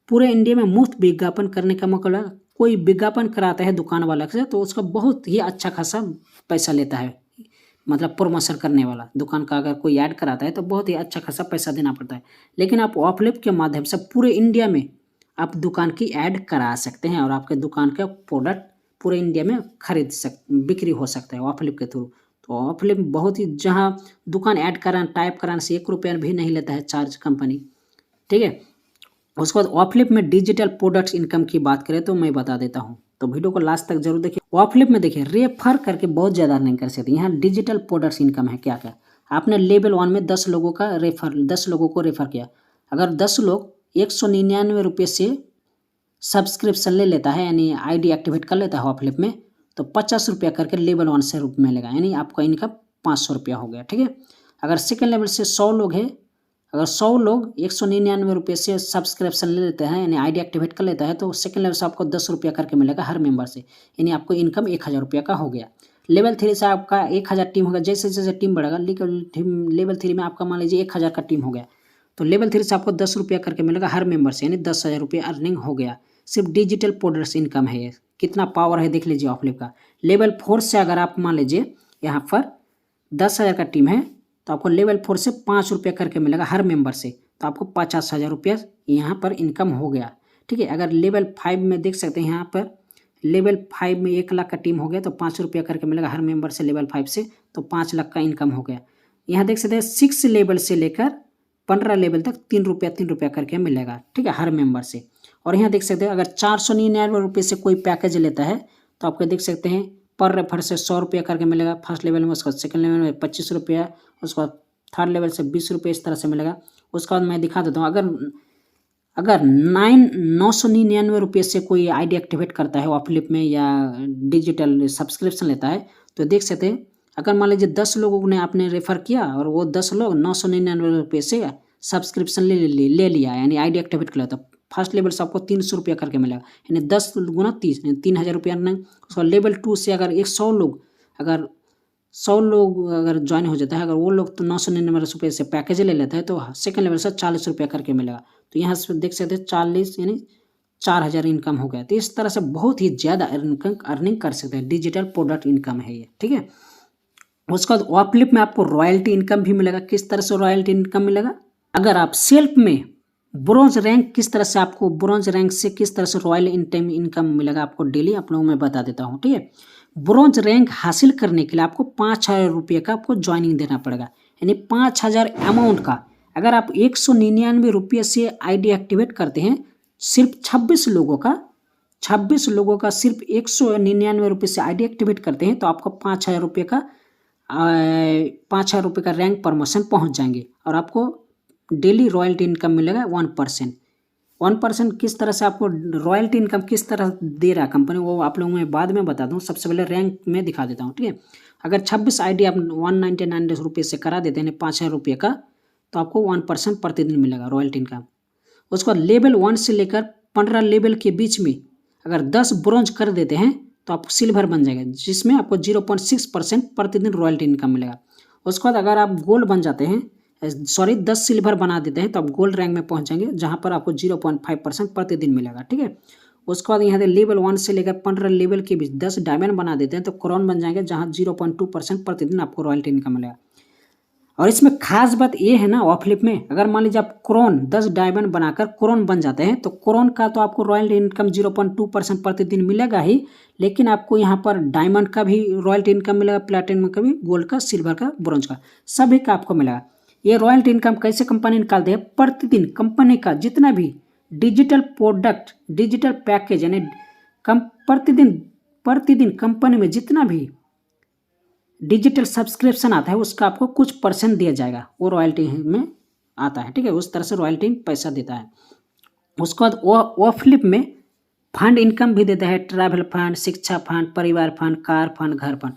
पूरे इंडिया में मुफ्त विज्ञापन करने का मौका मिलेगा। कोई विज्ञापन कराता है दुकान वाला से तो उसका बहुत ही अच्छा खासा पैसा लेता है, मतलब प्रमोशन करने वाला दुकान का अगर कोई ऐड कराता है तो बहुत ही अच्छा खासा पैसा देना पड़ता है। लेकिन आप ऑफलिप के माध्यम से पूरे इंडिया में आप दुकान की ऐड करा सकते हैं और आपके दुकान का प्रोडक्ट पूरे इंडिया में बिक्री हो सकता है ऑफलिप के थ्रू। तो ऑफलिप बहुत ही, जहाँ दुकान ऐड कराना, टाइप कराने से 1 रुपया भी नहीं लेता है चार्ज कंपनी। ठीक है, उसके बाद ऑफलिप में डिजिटल प्रोडक्ट्स इनकम की बात करें तो मैं बता देता हूँ, तो वीडियो को लास्ट तक जरूर देखिए। ऑफलिप में देखिए रेफर करके बहुत ज़्यादा अर्निंग कर सकते हैं। यहाँ डिजिटल प्रोडक्ट्स इनकम है क्या क्या। आपने लेवल 1 में 10 लोगों को रेफर किया, अगर 10 लोग 199 रुपये से सब्सक्रिप्शन ले लेता है, यानी आईडी एक्टिवेट कर लेता है ऑफलिप में, तो 50 रुपया करके लेवल 1 से रुपये मिलेगा, यानी आपका इनकम 500 रुपया हो गया। ठीक है, अगर सेकेंड लेवल से 100 लोग हैं, अगर 100 लोग 199 रुपये से सब्सक्रिप्शन ले लेते हैं, यानी आईडी एक्टिवेट कर लेता है, तो सेकंड लेवल से आपको 10 रुपया करके मिलेगा हर मेंबर से, यानी आपको इनकम 1000 रुपया का हो गया। लेवल 3 से आपका 1000 टीम होगा, जैसे जैसे टीम बढ़ेगा, लेवल 3 में आपका मान लीजिए 1000 का टीम हो गया, तो लेवल 3 से आपको 10 रुपया करके मिलेगा हर मेंबर से, यानी 10,000 रुपया अर्निंग हो गया। सिर्फ डिजिटल प्रोडक्ट्स इनकम है ये, कितना पावर है देख लीजिए ऑफलिप का। लेवल 4 से अगर आप मान लीजिए यहाँ पर 10,000 का टीम है, तो आपको लेवल 4 से 5 रुपया करके मिलेगा हर मेंबर से, तो आपको 50,000 रुपया यहाँ पर इनकम हो गया। ठीक है, अगर लेवल 5 में देख सकते हैं, यहाँ पर लेवल 5 में 1 लाख का टीम हो गया, तो 5 रुपया करके मिलेगा हर मेंबर से लेवल 5 से, तो 5 लाख का इनकम हो गया। यहाँ देख सकते हैं 6 लेवल से लेकर 15 लेवल तक 3 रुपया करके मिलेगा। ठीक है, हर मेंबर से। और यहाँ देख सकते हैं अगर 499 रुपये से कोई पैकेज लेता है, तो आपको देख सकते हैं पर रेफर से 100 रुपया करके मिलेगा फर्स्ट लेवल में, उसका सेकंड लेवल में 25 रुपया, उसके बाद थर्ड लेवल से 20 रुपये, इस तरह से मिलेगा। उसके बाद मैं दिखा देता हूँ, अगर 999 रुपये से कोई आईडी एक्टिवेट करता है ऑफलिप में या डिजिटल सब्सक्रिप्शन लेता है, तो देख सकते हैं अगर मान लीजिए 10 लोगों ने आपने रेफर किया और वो 10 लोग 999 रुपये से सब्सक्रिप्शन ले लिया, यानी आईडी एक्टिवेट कर लिया, तो फर्स्ट लेवल से आपको 300 रुपया करके मिलेगा, यानी 10 गुना 30, यानी 3000 रुपया अर्निंग। उसका लेवल 2 से अगर 100 लोग अगर ज्वाइन हो जाता है, अगर वो लोग तो 999 रुपये से पैकेज ले लेता है, तो सेकंड लेवल से 40 रुपया करके मिलेगा, तो यहाँ से देख सकते हैं 40 यानी 4000 इनकम हो गया। तो इस तरह से बहुत ही ज़्यादा अर्निंग कर सकते हैं, डिजिटल प्रोडक्ट इनकम है ये। ठीक है, उसके बाद ऑफलिप में आपको रॉयल्टी इनकम भी मिलेगा। किस तरह से रॉयल्टी इनकम मिलेगा, अगर आप सेल्फ में ब्रॉन्ज रैंक, किस तरह से आपको ब्रॉन्ज रैंक से किस तरह से रॉयल इनकम मिलेगा आपको डेली, आप लोगों में बता देता हूँ। ठीक है, ब्रॉन्ज रैंक हासिल करने के लिए आपको 5000 रुपये का आपको ज्वाइनिंग देना पड़ेगा, यानी 5000 अमाउंट का। अगर आप 199 रुपये से आईडी एक्टिवेट करते हैं, सिर्फ 26 लोगों का सिर्फ 199 रुपये से आईडी एक्टिवेट करते हैं, तो आपको 5000 रुपये का रैंक प्रमोशन पहुंच जाएंगे और आपको डेली रॉयल्टी इनकम मिलेगा 1%। किस तरह से आपको रॉयल्टी इनकम किस तरह दे रहा है कंपनी, वो आप लोगों में बाद में बता दूं, सबसे पहले रैंक में दिखा देता हूँ। ठीक है, अगर 26 आईडी आप 199 रुपये से करा देते हैं 5000 रुपये का, तो आपको 1% प्रतिदिन मिलेगा रॉयल्टी इनकम। उसके बाद लेवल 1 से लेकर 15 लेवल के बीच में अगर 10 ब्रॉन्ज कर देते हैं, तो आप सिल्वर बन जाएगा, जिसमें आपको 0.6% प्रतिदिन रॉयल्टी इनकम मिलेगा। उसके बाद अगर आप गोल्ड बन जाते हैं, 10 सिल्वर बना देते हैं, तो आप गोल्ड रैंक में पहुंच जाएंगे, जहां पर आपको 0.5% प्रतिदिन मिलेगा। ठीक है, उसके बाद यहाँ से लेवल 1 से लेकर 15 लेवल के बीच 10 डायमंड बना देते हैं, तो क्राउन बन जाएंगे, जहां 0.2% प्रतिदिन आपको रॉयल्टी इनकम मिलेगा। और इसमें खास बात ये है ना ऑफलिप में, अगर मान लीजिए आप क्रोन 10 डायमंड बनाकर क्रोन बन जाते हैं तो क्रोन का तो आपको रॉयल्टी इनकम 0.2% प्रतिदिन मिलेगा ही, लेकिन आपको यहाँ पर डायमंड का भी रॉयल्टी इनकम मिलेगा, प्लेटिनम का भी, गोल्ड का, सिल्वर का, ब्रॉन्ज का, सभी का आपको मिलेगा। ये रॉयल्टी इनकम कैसे कंपनी निकालते हैं, प्रतिदिन कंपनी का जितना भी डिजिटल प्रोडक्ट, डिजिटल पैकेज यानी प्रतिदिन कंपनी में जितना भी डिजिटल सब्सक्रिप्शन आता है उसका आपको कुछ % दिया जाएगा, वो रॉयल्टी में आता है, ठीक है। उस तरह से रॉयल्टी पैसा देता है। उसके बाद ऑफलिप में फंड इनकम भी देता है, ट्रैवल फंड, शिक्षा फंड, परिवार फंड, कार फंड, घर फंड।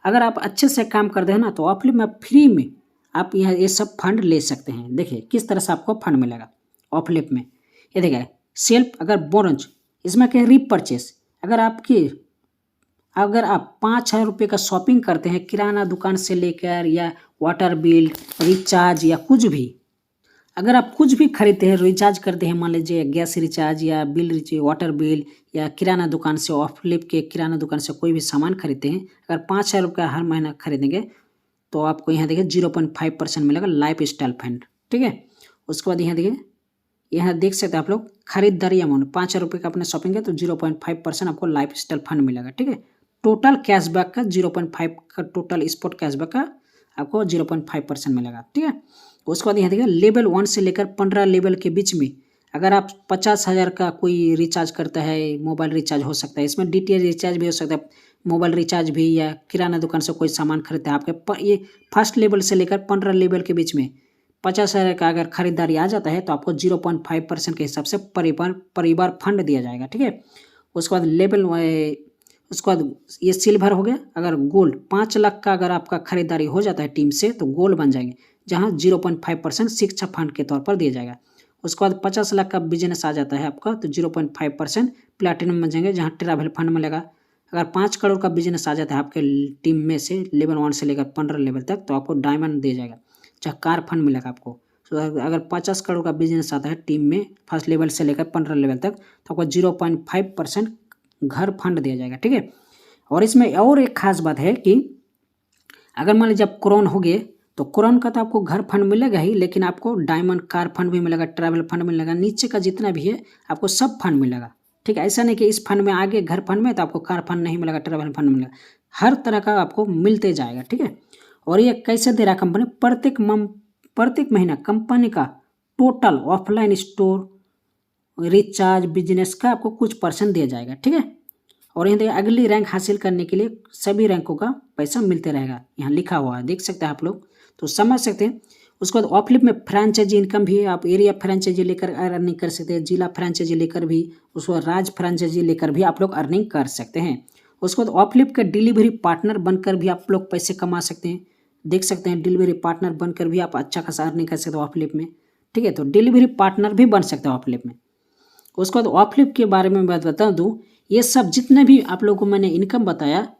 अगर आप अच्छे से काम करते हैं ना तो ऑफलिप में फ्री में आप यहाँ ये सब फंड ले सकते हैं। देखिए किस तरह से आपको फंड मिलेगा ऑफलिप में। ये देखिए सेल्फ, अगर बोनस, इसमें क्या रीपरचेस, अगर आप 5,000 रुपये का शॉपिंग करते हैं किराना दुकान से लेकर, या वाटर बिल, रिचार्ज, या कुछ भी, अगर आप कुछ भी खरीदते हैं, रिचार्ज करते हैं, मान लीजिए गैस रिचार्ज या बिल रिचार्ज, वाटर बिल, या किराना दुकान से, ऑफलिप के किराना दुकान से कोई भी सामान खरीदते हैं, अगर 5,000 रुपये हर महीना खरीदेंगे तो आपको यहाँ देखिए 0.5% मिलेगा लाइफ स्टाइल फंड, ठीक है। उसके बाद यहाँ देखिए, यहाँ देख सकते हैं आप लोग खरीदारी अमाउंट 5,000 रुपये का अपने शॉपिंग है तो 0.5% आपको लाइफ स्टाइल फंड मिलेगा, ठीक है। टोटल कैशबैक का 0.5 का, टोटल स्पॉट कैशबैक का आपको 0.5% मिलेगा, ठीक है। उसके बाद यहाँ देखिए लेवल 1 से लेकर 15 लेवल के बीच में अगर आप 50,000 का कोई रिचार्ज करता है, मोबाइल रिचार्ज हो सकता है, इसमें DTH रिचार्ज भी हो सकता है, मोबाइल रिचार्ज भी, या किराना दुकान से कोई सामान खरीदता है आपके ये फर्स्ट लेवल से लेकर 15 लेवल के बीच में 50,000 का अगर खरीदारी आ जाता है तो आपको 0.5% के हिसाब से परिवार फंड दिया जाएगा, ठीक है। उसके बाद उसके बाद ये सिल्वर हो गया। अगर गोल्ड 5 लाख का अगर आपका खरीदारी हो जाता है टीम से तो गोल्ड बन जाएंगे, जहाँ 0.5% शिक्षा फंड के तौर पर दिया जाएगा। उसके बाद 50 लाख का बिजनेस आ जाता है आपका तो 0.5% प्लैटिनम बन जाएंगे, जहाँ ट्रैवल फंड मिलेगा। अगर 5 करोड़ का बिजनेस आ जाता है आपके टीम में से लेवल 1 से लेकर 15 लेवल तक तो आपको डायमंड दिया जाएगा, जहाँ कार फंड मिलेगा आपको। तो अगर 50 करोड़ का बिजनेस आता है टीम में फर्स्ट लेवल से लेकर 15 लेवल तक तो आपको 0.5% घर फंड दिया जाएगा, ठीक है। और इसमें और एक खास बात है कि अगर मान लीजिए आप क्रोन हो गए तो क्रोन का तो आपको घर फंड मिलेगा ही, लेकिन आपको डायमंड, कार फंड भी मिलेगा, ट्रैवल फंड मिलेगा, नीचे का जितना भी है आपको सब फंड मिलेगा, ठीक है। ऐसा नहीं कि इस फंड में आगे घर फंड में तो आपको कार फंड नहीं मिलेगा, ट्रैवल फंड मिलेगा, हर तरह का आपको मिलते जाएगा, ठीक है। और ये कैसे दे रहा कंपनी, प्रत्येक महीना कंपनी का total offline store, recharge, business का आपको कुछ % दिया जाएगा, ठीक है। और यहाँ देखिए अगली रैंक हासिल करने के लिए सभी रैंकों का पैसा मिलते रहेगा, यहाँ लिखा हुआ है, देख सकते हैं आप लोग, तो समझ सकते हैं। उसके बाद ऑफलिप में फ्रेंचाइजी इनकम भी है, आप एरिया फ्रेंचाइजी लेकर अर्निंग कर सकते हैं, जिला फ्रेंचाइजी लेकर भी, उसके बाद राज्य फ्रेंचाइजी लेकर भी आप लोग अर्निंग कर सकते हैं। उसके बाद ऑफलिप के डिलीवरी पार्टनर बनकर भी आप लोग पैसे कमा सकते हैं, देख सकते हैं डिलीवरी पार्टनर बनकर भी आप अच्छा खासा अर्निंग कर सकते हो ऑफलिप में, ठीक है। तो डिलीवरी पार्टनर भी बन सकते हो ऑफलिप में। उसके बाद ऑफलिप के बारे में मैं बता दूँ, ये सब जितने भी आप लोगों को मैंने इनकम बताया,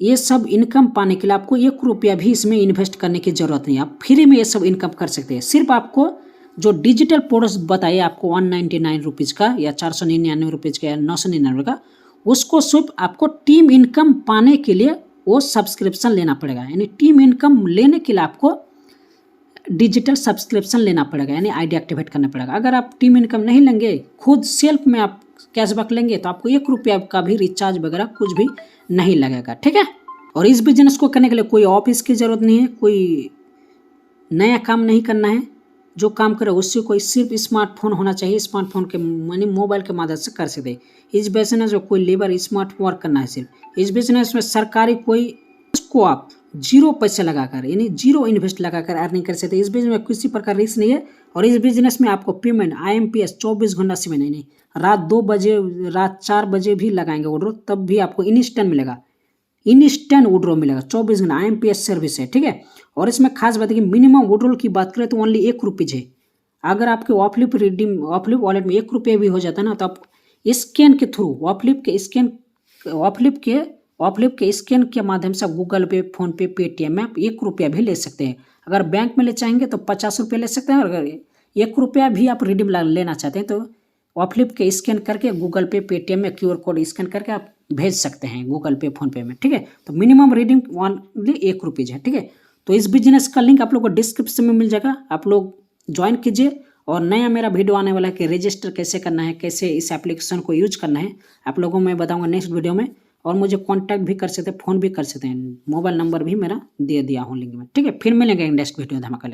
ये सब इनकम पाने के लिए आपको 1 रुपया भी इसमें इन्वेस्ट करने की ज़रूरत नहीं है, आप फ्री में ये सब इनकम कर सकते हैं। सिर्फ आपको जो डिजिटल प्रोडक्ट्स बताइए आपको 199 रुपीज़ का, या 499 रुपीज़ का, या 999 का, उसको सिर्फ आपको टीम इनकम पाने के लिए वो सब्सक्रिप्शन लेना पड़ेगा। यानी टीम इनकम लेने के लिए आपको डिजिटल सब्सक्रिप्शन लेना पड़ेगा, यानी ID एक्टिवेट करना पड़ेगा। अगर आप टीम इनकम नहीं लेंगे, खुद सेल्फ में आप कैशबैक लेंगे तो आपको 1 रुपया का भी रिचार्ज वगैरह कुछ भी नहीं लगेगा, ठीक है। और इस बिजनेस को करने के लिए कोई ऑफिस की ज़रूरत नहीं है, कोई नया काम नहीं करना है, जो काम करे उससे कोई सिर्फ स्मार्टफोन होना चाहिए, स्मार्टफोन के यानी मोबाइल के मदद से कर सकते हैं। इस बिजनेस में कोई लेबर स्मार्ट वर्क करना है सिर्फ। इस बिजनेस में सरकारी कोई, उसको आप 0 पैसे लगाकर यानी 0 इन्वेस्ट लगाकर अर्निंग कर सकते हैं। इस बिजनेस में किसी प्रकार रिस्क नहीं है। और इस बिजनेस में आपको पेमेंट IMPS 24 घंटा से नहीं, रात 2 बजे, रात 4 बजे भी लगाएंगे ऑर्डर तब भी आपको इंस्टेंट मिलेगा, इंस्टेंट विड्रॉ मिलेगा, 24 घंटा IMPS सर्विस है, ठीक है। और इसमें खास बात है कि मिनिमम विड्रॉल की बात करें तो ओनली 1 रुपीज़ है। अगर आपके ऑफलिप वॉलेट में 1 रुपये भी हो जाता है ना तो आप स्कैन के थ्रू ऑफलिप के स्कैन के माध्यम से गूगल पे, फोन पे, पेटीएम में आप 1 रुपया भी ले सकते हैं। अगर बैंक में ले चाहेंगे तो 50 रुपये ले सकते हैं, और अगर 1 रुपया भी आप रिडीम लेना चाहते हैं तो ऑफलिप के स्कैन करके गूगल पे, पेटीएम में QR कोड स्कैन करके आप भेज सकते हैं गूगल पे, फोन पे में, ठीक है। तो मिनिमम रिडीम ओनली 1 रुपीज़ है, ठीक है। तो इस बिजनेस का लिंक आप लोग को डिस्क्रिप्शन में मिल जाएगा, आप लोग ज्वाइन कीजिए। और नया मेरा वीडियो आने वाला है कि रजिस्टर कैसे करना है, कैसे इस एप्लीकेशन को यूज करना है, आप लोगों को मैं बताऊंगा नेक्स्ट वीडियो में। और मुझे कांटेक्ट भी कर सकते हैं, फ़ोन भी कर सकते हैं, मोबाइल नंबर भी मेरा दे दिया हूँ लिंक में। ठीक है, फिर मिलेंगे नेक्स्ट वीडियो धमाका लेकर।